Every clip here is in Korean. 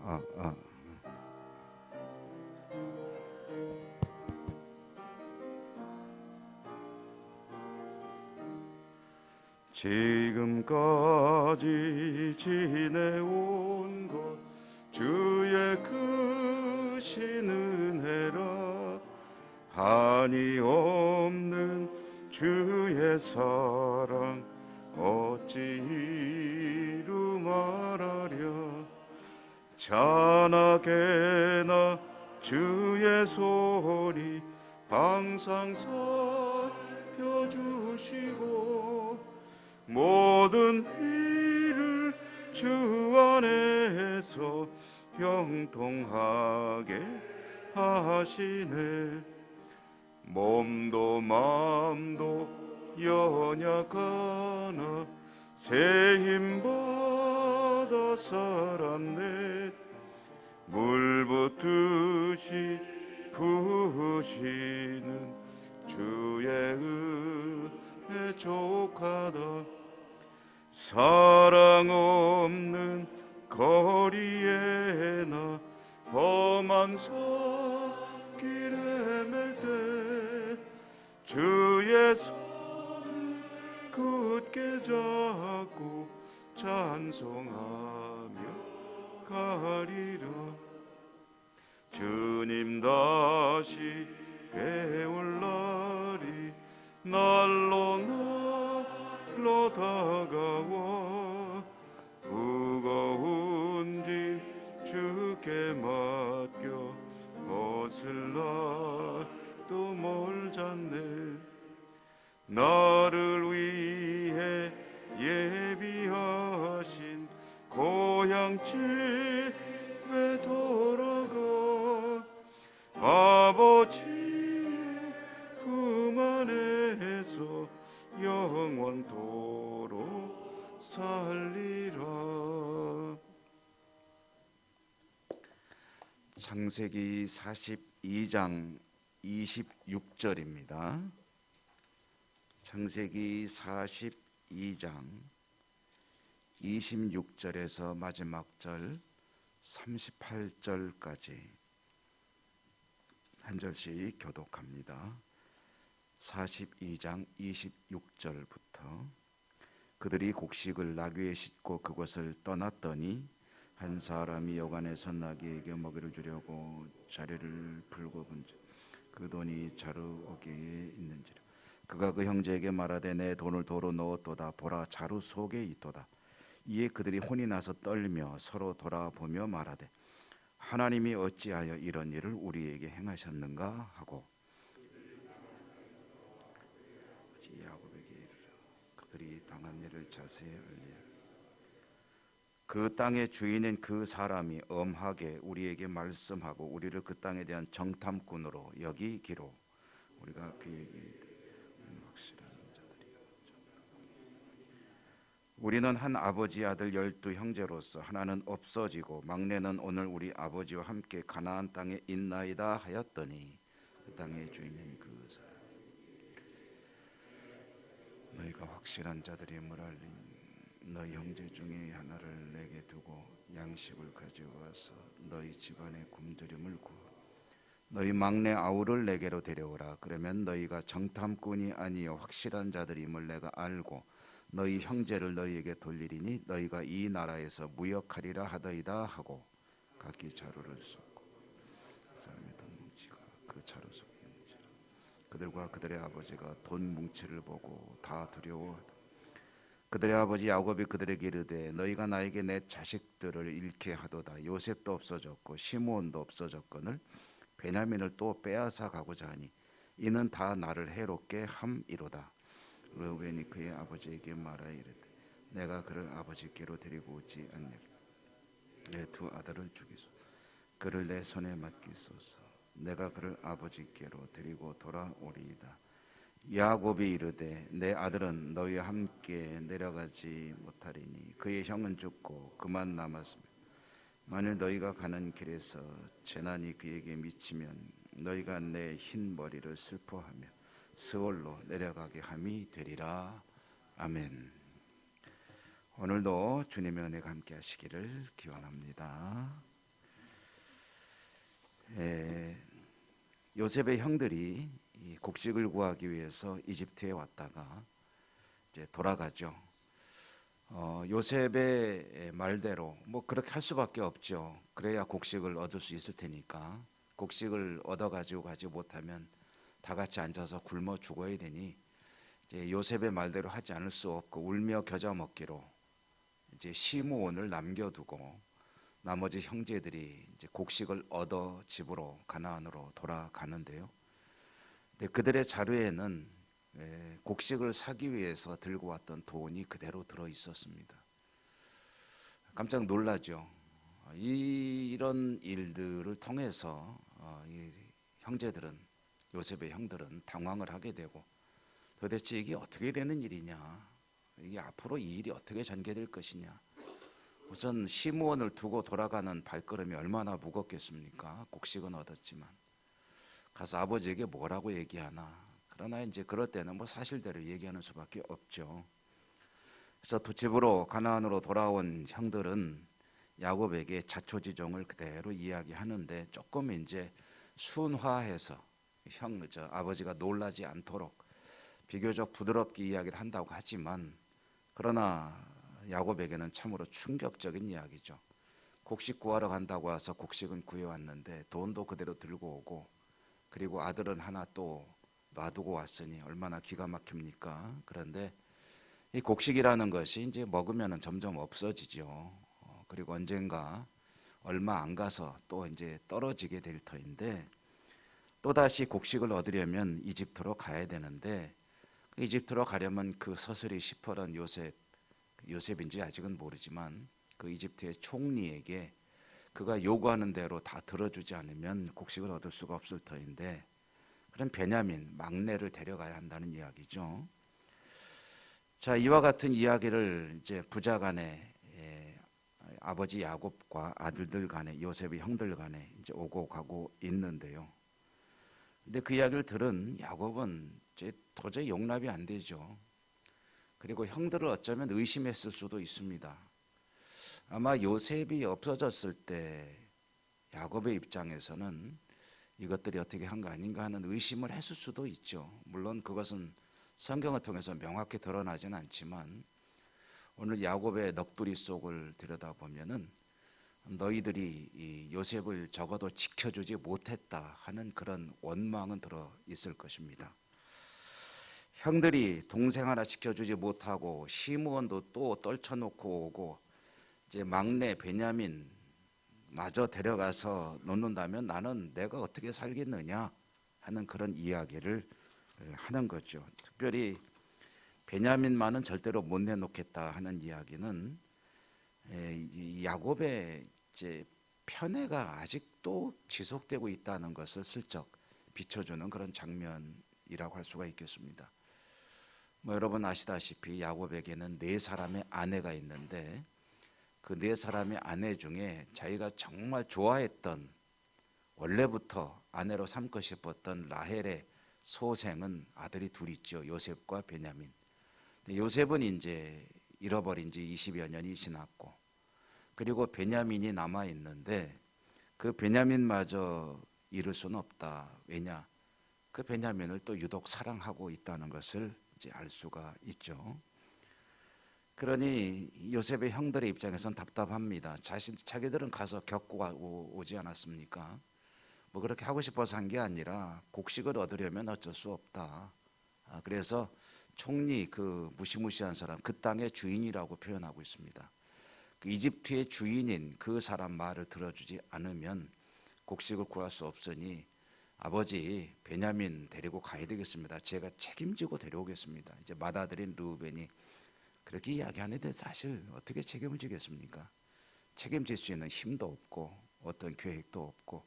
아, 아. 지금까지 지내온 것 주의 크신 은혜라. 한이 없는 주의 사랑 어찌 이루 말하랴. 찬하게나 주의 손이 항상 살펴주시고 모든 일을 주 안에서 형통하게 하시네. 몸도 마음도 연약하나 새 힘받아 살았네. 물 붓듯이 부으시는 주의 은혜 족하다. 사랑 없는 거리에 나 험한 손길 헤맬 때 주의 손을 굳게 잡고 찬송하며 가리라. 주님 다시 배울 날이 날로 날로 다가와 무거운 짐 주께 맡겨 벗을 날도 멀잖네. 나를 위해 예비하신 고향 집에 돌아가 아버지의 품 안에서 영원토록 살리라. 창세기 42장 26절입니다. 창세기 42장 26절에서 마지막 절 38절까지 한 절씩 교독합니다. 42장 26절부터 그들이 곡식을 나귀에 싣고 그곳을 떠났더니 한 사람이 여관에서 나귀에게 먹이를 주려고 자리를 풀고 본즉 그 돈이 자루어기에 있는지라. 그가 그 형제에게 말하되 내 돈을 도로 넣었도다. 보라, 자루 속에 있도다. 이에 그들이 혼이 나서 떨며 서로 돌아보며 말하되 하나님이 어찌하여 이런 일을 우리에게 행하셨는가 하고 야곱에게 이르러 그들이 당한 일을 자세히 알리라. 그 땅의 주인인 그 사람이 엄하게 우리에게 말씀하고 우리를 그 땅에 대한 정탐꾼으로 여기기로 우리가 그에게 확실한 자들이요. 우리는 한 아버지 아들 12 형제로서 하나는 없어지고 막내는 오늘 우리 아버지와 함께 가나안 땅에 있나이다 하였더니 그 땅의 주인인 그 사람 너희가 확실한 자들임을 알린 너희 형제 중에 하나를 내게 두고 양식을 가져와서 너희 집안에 굶주림을 구하라. 너희 막내 아우를 내게로 데려오라. 그러면 너희가 정탐꾼이 아니요 확실한 자들임을 내가 알고 너희 형제를 너희에게 돌리리니 너희가 이 나라에서 무역하리라 하더이다 하고 각기 자루를 쏟고 사람의 돈 뭉치가 그 자루 속에 있는지라. 그들과 그들의 아버지가 돈 뭉치를 보고 다 두려워하다. 그들의 아버지 야곱이 그들에게 이르되 너희가 나에게 내 자식들을 잃게 하도다. 요셉도 없어졌고 시므온도 없어졌거늘 베냐민을 또 빼앗아 가고자 하니 이는 다 나를 해롭게 함이로다. 르우벤이 그의 아버지에게 말하여 이르되 내가 그를 아버지께로 데리고 오지 않느냐. 내 두 아들을 죽이소. 그를 내 손에 맡기소서. 내가 그를 아버지께로 데리고 돌아오리이다. 야곱이 이르되 내 아들은 너희와 함께 내려가지 못하리니 그의 형은 죽고 그만 남았으며 만일 너희가 가는 길에서 재난이 그에게 미치면 너희가 내 흰 머리를 슬퍼하며 스올로 내려가게 함이 되리라. 아멘. 오늘도 주님의 은혜가 함께 하시기를 기원합니다. 에, 요셉의 형들이 이 곡식을 구하기 위해서 이집트에 왔다가 이제 돌아가죠. 요셉의 말대로 뭐 그렇게 할 수밖에 없죠. 그래야 곡식을 얻을 수 있을 테니까. 곡식을 얻어 가지고 가지 못하면 다 같이 앉아서 굶어 죽어야 되니 이제 요셉의 말대로 하지 않을 수 없고 울며 겨자 먹기로 이제 시므온을 남겨두고 나머지 형제들이 이제 곡식을 얻어 집으로 가나안으로 돌아가는데요. 근데 그들의 자루에는 곡식을 사기 위해서 들고 왔던 돈이 그대로 들어 있었습니다. 깜짝 놀라죠. 이런 일들을 통해서 이 형제들은 요셉의 형들은 당황을 하게 되고 도대체 이게 어떻게 되는 일이냐? 이게 앞으로 이 일이 어떻게 전개될 것이냐? 우선 시므온을 두고 돌아가는 발걸음이 얼마나 무겁겠습니까? 곡식은 얻었지만 가서 아버지에게 뭐라고 얘기하나? 그러나 이제 그럴 때는 뭐 사실대로 얘기하는 수밖에 없죠. 그래서 집으로 가나안으로 돌아온 형들은 야곱에게 자초지종을 그대로 이야기하는데 조금 이제 순화해서 아버지가 놀라지 않도록 비교적 부드럽게 이야기를 한다고 하지만 그러나 야곱에게는 참으로 충격적인 이야기죠. 곡식 구하러 간다고 해서 곡식은 구해왔는데 돈도 그대로 들고 오고 그리고 아들은 하나 또 놔두고 왔으니 얼마나 기가 막힙니까? 그런데 이 곡식이라는 것이 이제 먹으면 점점 없어지죠. 그리고 언젠가 얼마 안 가서 또 이제 떨어지게 될 터인데 또다시 곡식을 얻으려면 이집트로 가야 되는데 이집트로 가려면 그 서슬이 시퍼런 요셉인지 아직은 모르지만 그 이집트의 총리에게 그가 요구하는 대로 다 들어주지 않으면 곡식을 얻을 수가 없을 터인데 그럼 베냐민 막내를 데려가야 한다는 이야기죠. 자, 이와 같은 이야기를 이제 부자 간에 아버지 야곱과 아들들 간에 요셉의 형들 간에 이제 오고 가고 있는데요. 근데 그 이야기를 들은 야곱은 이제 도저히 용납이 안 되죠. 그리고 형들을 어쩌면 의심했을 수도 있습니다. 아마 요셉이 없어졌을 때 야곱의 입장에서는 이것들이 어떻게 한 거 아닌가 하는 의심을 했을 수도 있죠. 물론 그것은 성경을 통해서 명확히 드러나지는 않지만 오늘 야곱의 넋두리 속을 들여다보면은 너희들이 이 요셉을 적어도 지켜주지 못했다 하는 그런 원망은 들어 있을 것입니다. 형들이 동생 하나 지켜주지 못하고 시므온도 또 떨쳐놓고 오고 이제 막내 베냐민 마저 데려가서 놓는다면 나는 내가 어떻게 살겠느냐 하는 그런 이야기를 하는 거죠. 특별히 베냐민만은 절대로 못 내놓겠다 하는 이야기는 이 야곱의 이제 편애가 아직도 지속되고 있다는 것을 슬쩍 비춰주는 그런 장면이라고 할 수가 있겠습니다. 뭐 여러분 아시다시피 야곱에게는 4사람의 아내가 있는데 그 4사람의 아내 중에 자기가 정말 좋아했던 원래부터 아내로 삼고 싶었던 라헬의 소생은 아들이 둘 있죠. 요셉과 베냐민. 요셉은 이제 잃어버린 지 20여 년이 지났고 그리고 베냐민이 남아 있는데 그 베냐민마저 잃을 수는 없다. 왜냐? 그 베냐민을 또 유독 사랑하고 있다는 것을 이제 알 수가 있죠. 그러니 요셉의 형들의 입장에선 답답합니다. 자기들은 가서 겪고 오지 않았습니까? 뭐 그렇게 하고 싶어서 한 게 아니라 곡식을 얻으려면 어쩔 수 없다. 그래서 총리 그 무시무시한 사람 그 땅의 주인이라고 표현하고 있습니다. 그 이집트의 주인인 그 사람 말을 들어주지 않으면 곡식을 구할 수 없으니 아버지 베냐민 데리고 가야 되겠습니다. 제가 책임지고 데려오겠습니다. 이제 맏아들인 르우벤이 그렇게 이야기하는데 사실 어떻게 책임을 지겠습니까? 책임질 수 있는 힘도 없고 어떤 계획도 없고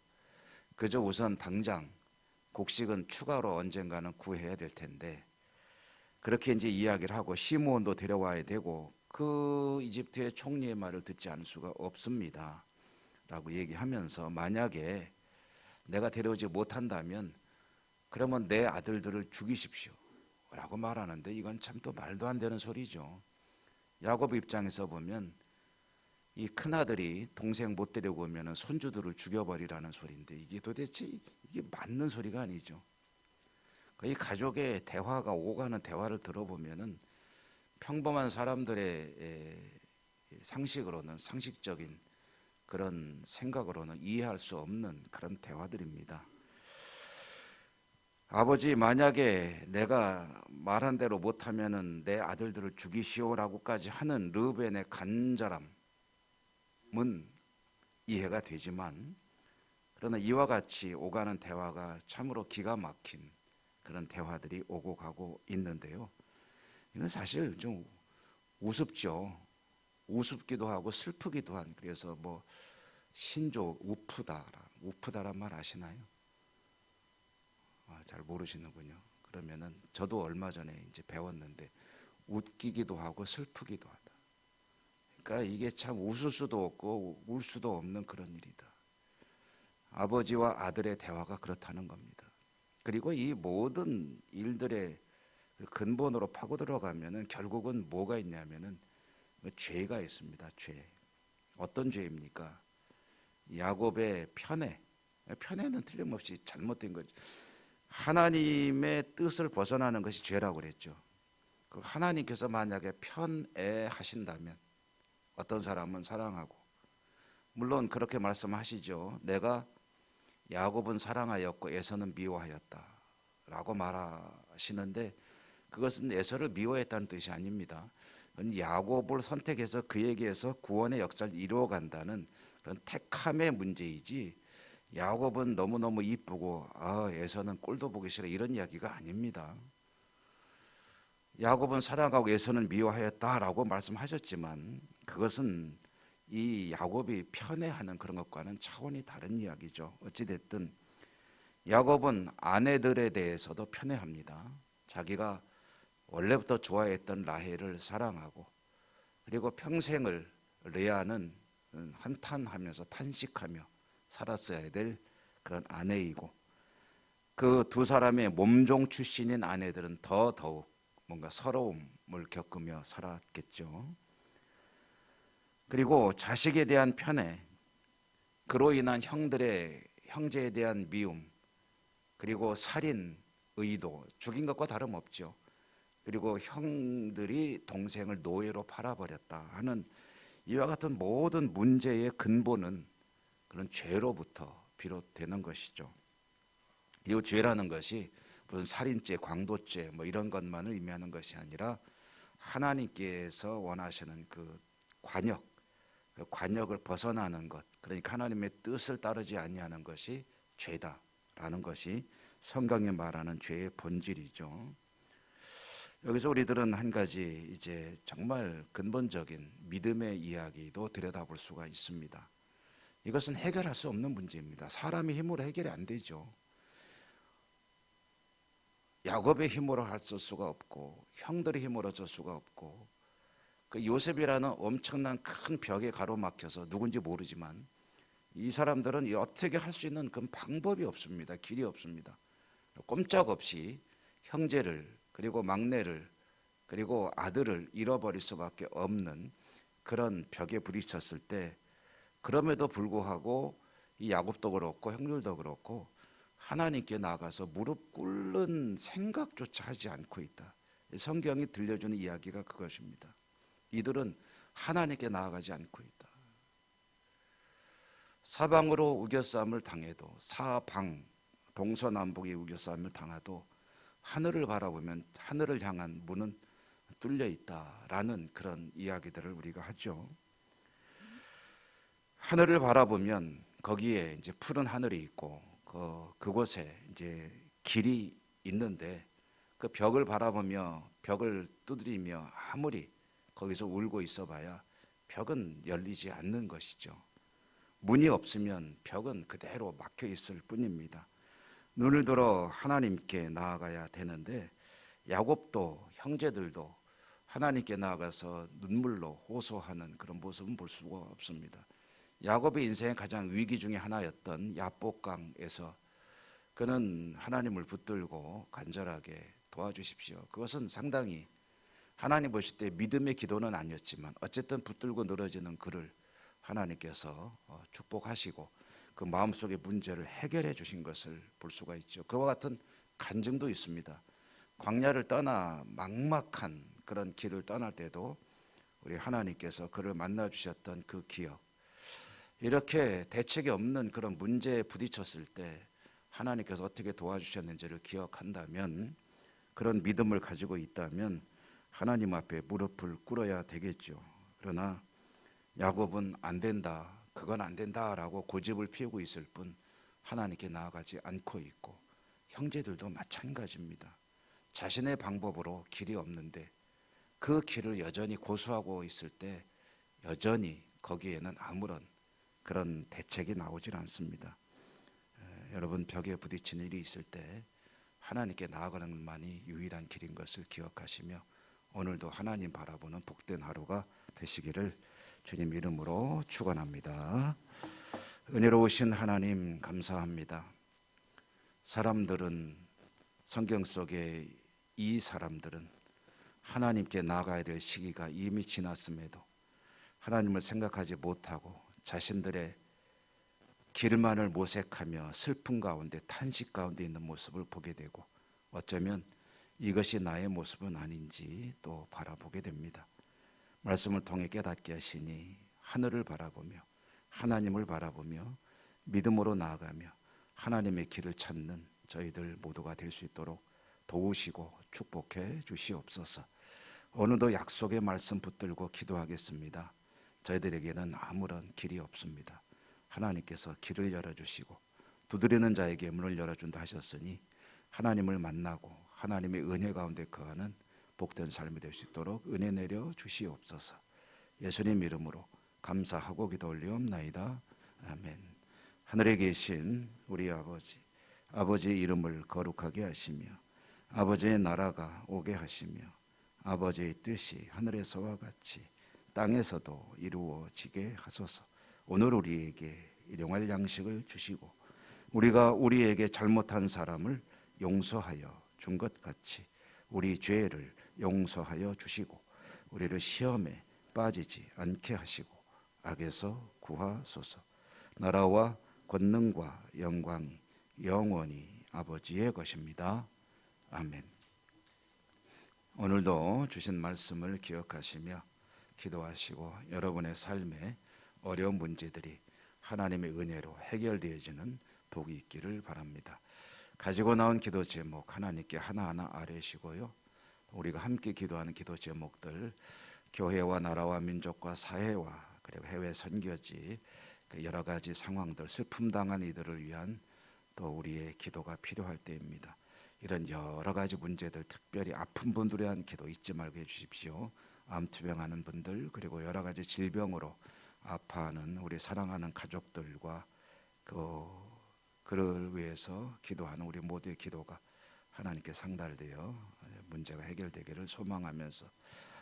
그저 우선 당장 곡식은 추가로 언젠가는 구해야 될 텐데 그렇게 이제 이야기를 하고 시므온도 데려와야 되고 그 이집트의 총리의 말을 듣지 않을 수가 없습니다. 라고 얘기하면서 만약에 내가 데려오지 못한다면 그러면 내 아들들을 죽이십시오. 라고 말하는데 이건 참 또 말도 안 되는 소리죠. 야곱 입장에서 보면 이 큰아들이 동생 못 데리고 오면 손주들을 죽여버리라는 소리인데 이게 도대체 이게 맞는 소리가 아니죠. 이 가족의 대화가 오가는 대화를 들어보면은 평범한 사람들의 상식으로는 상식적인 그런 생각으로는 이해할 수 없는 그런 대화들입니다. 아버지, 만약에 내가 말한 대로 못하면은 내 아들들을 죽이시오라고까지 하는 르벤의 간절함은 이해가 되지만, 그러나 이와 같이 오가는 대화가 참으로 기가 막힌 그런 대화들이 오고 가고 있는데요. 이건 사실 좀 우습죠. 우습기도 하고 슬프기도 한. 그래서 뭐 신조 우프다란 말 아시나요? 잘 모르시는군요. 그러면은 저도 얼마 전에 이제 배웠는데 웃기기도 하고 슬프기도 하다. 그러니까 이게 참 웃을 수도 없고 울 수도 없는 그런 일이다. 아버지와 아들의 대화가 그렇다는 겁니다. 그리고 이 모든 일들의 근본으로 파고 들어가면은 결국은 뭐가 있냐면은 죄가 있습니다. 죄. 어떤 죄입니까? 야곱의 편애는 틀림없이 잘못된 거죠. 하나님의 뜻을 벗어나는 것이 죄라고 그랬죠. 그 하나님께서 만약에 편애하신다면 어떤 사람은 사랑하고, 물론 그렇게 말씀하시죠. 내가 야곱은 사랑하였고 에서는 미워하였다라고 말하시는데, 그것은 에서를 미워했다는 뜻이 아닙니다. 야곱을 선택해서 그에게서 구원의 역사를 이루어간다는 그런 택함의 문제이지, 야곱은 너무너무 이쁘고 에서는 꼴도 보기 싫어 이런 이야기가 아닙니다. 야곱은 사랑하고 에서는 미워하였다라고 말씀하셨지만 그것은 이 야곱이 편애하는 그런 것과는 차원이 다른 이야기죠. 어찌됐든 야곱은 아내들에 대해서도 편애합니다. 자기가 원래부터 좋아했던 라헬을 사랑하고, 그리고 평생을 레아는 한탄하면서 탄식하며 살았어야 될 그런 아내이고, 그 두 사람의 몸종 출신인 아내들은 더더욱 뭔가 서러움을 겪으며 살았겠죠. 그리고 자식에 대한 편애, 그로 인한 형제에 대한 미움, 그리고 살인 의도, 죽인 것과 다름없죠. 그리고 형들이 동생을 노예로 팔아버렸다 하는 이와 같은 모든 문제의 근본은 그런 죄로부터 비롯되는 것이죠. 그리고 죄라는 것이 무슨 살인죄, 강도죄 뭐 이런 것만을 의미하는 것이 아니라 하나님께서 원하시는 그 관역을 벗어나는 것, 그러니까 하나님의 뜻을 따르지 아니하는 것이 죄다라는 것이 성경이 말하는 죄의 본질이죠. 여기서 우리들은 한 가지 이제 정말 근본적인 믿음의 이야기도 들여다볼 수가 있습니다. 이것은 해결할 수 없는 문제입니다. 사람의 힘으로 해결이 안 되죠. 야곱의 힘으로 할 수가 없고, 형들의 힘으로 할 수가 없고, 그 요셉이라는 엄청난 큰 벽에 가로막혀서 누군지 모르지만 이 사람들은 어떻게 할 수 있는 그런 방법이 없습니다. 길이 없습니다. 꼼짝없이 형제를, 그리고 막내를, 그리고 아들을 잃어버릴 수밖에 없는 그런 벽에 부딪혔을 때, 그럼에도 불구하고 이 야곱도 그렇고 형들도 그렇고 하나님께 나가서 무릎 꿇는 생각조차 하지 않고 있다. 성경이 들려주는 이야기가 그것입니다. 이들은 하나님께 나아가지 않고 있다. 사방으로 우겨싸움을 당해도, 동서남북의 우겨싸움을 당해도 하늘을 바라보면 하늘을 향한 문은 뚫려 있다라는 그런 이야기들을 우리가 하죠. 하늘을 바라보면 거기에 이제 푸른 하늘이 있고 그곳에 이제 길이 있는데, 그 벽을 바라보며 벽을 두드리며 아무리 거기서 울고 있어봐야 벽은 열리지 않는 것이죠. 문이 없으면 벽은 그대로 막혀 있을 뿐입니다. 눈을 들어 하나님께 나아가야 되는데, 야곱도 형제들도 하나님께 나아가서 눈물로 호소하는 그런 모습은 볼 수가 없습니다. 야곱의 인생의 가장 위기 중에 하나였던 야복강에서 그는 하나님을 붙들고 간절하게 도와주십시오. 그것은 상당히 하나님 보실 때 믿음의 기도는 아니었지만 어쨌든 붙들고 늘어지는 그를 하나님께서 축복하시고 그 마음속의 문제를 해결해 주신 것을 볼 수가 있죠. 그와 같은 간증도 있습니다. 광야를 떠나 막막한 그런 길을 떠날 때도 우리 하나님께서 그를 만나 주셨던 그 기억, 이렇게 대책이 없는 그런 문제에 부딪혔을 때 하나님께서 어떻게 도와주셨는지를 기억한다면, 그런 믿음을 가지고 있다면 하나님 앞에 무릎을 꿇어야 되겠죠. 그러나 야곱은 안 된다, 그건 안 된다라고 고집을 피우고 있을 뿐 하나님께 나아가지 않고 있고, 형제들도 마찬가지입니다. 자신의 방법으로 길이 없는데 그 길을 여전히 고수하고 있을 때 여전히 거기에는 아무런 그런 대책이 나오질 않습니다. 여러분, 벽에 부딪힌 일이 있을 때 하나님께 나아가는 것만이 유일한 길인 것을 기억하시며 오늘도 하나님 바라보는 복된 하루가 되시기를 주님 이름으로 축원합니다. 은혜로우신 하나님 감사합니다. 사람들은, 성경 속에 이 사람들은 하나님께 나아가야 될 시기가 이미 지났음에도 하나님을 생각하지 못하고 자신들의 길만을 모색하며 슬픔 가운데, 탄식 가운데 있는 모습을 보게 되고, 어쩌면 이것이 나의 모습은 아닌지 또 바라보게 됩니다. 말씀을 통해 깨닫게 하시니 하늘을 바라보며 하나님을 바라보며 믿음으로 나아가며 하나님의 길을 찾는 저희들 모두가 될 수 있도록 도우시고 축복해 주시옵소서. 오늘도 약속의 말씀 붙들고 기도하겠습니다. 저희들에게는 아무런 길이 없습니다. 하나님께서 길을 열어주시고 두드리는 자에게 문을 열어준다 하셨으니 하나님을 만나고 하나님의 은혜 가운데 거하는 복된 삶이 될 수 있도록 은혜 내려 주시옵소서. 예수님 이름으로 감사하고 기도 올리옵나이다. 아멘. 하늘에 계신 우리 아버지, 아버지의 이름을 거룩하게 하시며 아버지의 나라가 오게 하시며 아버지의 뜻이 하늘에서와 같이 땅에서도 이루어지게 하소서. 오늘 우리에게 일용할 양식을 주시고 우리가 우리에게 잘못한 사람을 용서하여 준 것 같이 우리 죄를 용서하여 주시고 우리를 시험에 빠지지 않게 하시고 악에서 구하소서. 나라와 권능과 영광이 영원히 아버지의 것입니다. 아멘. 오늘도 주신 말씀을 기억하시며 기도하시고 여러분의 삶에 어려운 문제들이 하나님의 은혜로 해결되어지는 복이 있기를 바랍니다. 가지고 나온 기도 제목 하나님께 하나하나 아뢰시고요. 우리가 함께 기도하는 기도 제목들, 교회와 나라와 민족과 사회와 그리고 해외 선교지, 여러 가지 상황들, 슬픔 당한 이들을 위한 또 우리의 기도가 필요할 때입니다. 이런 여러 가지 문제들, 특별히 아픈 분들에 대한 기도 잊지 말고 해주십시오. 암투병하는 분들, 그리고 여러 가지 질병으로 아파하는 우리 사랑하는 가족들과 그를 위해서 기도하는 우리 모두의 기도가 하나님께 상달되어 문제가 해결되기를 소망하면서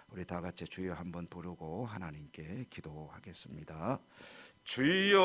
우리 다 같이 주여 한번 부르고 하나님께 기도하겠습니다. 주여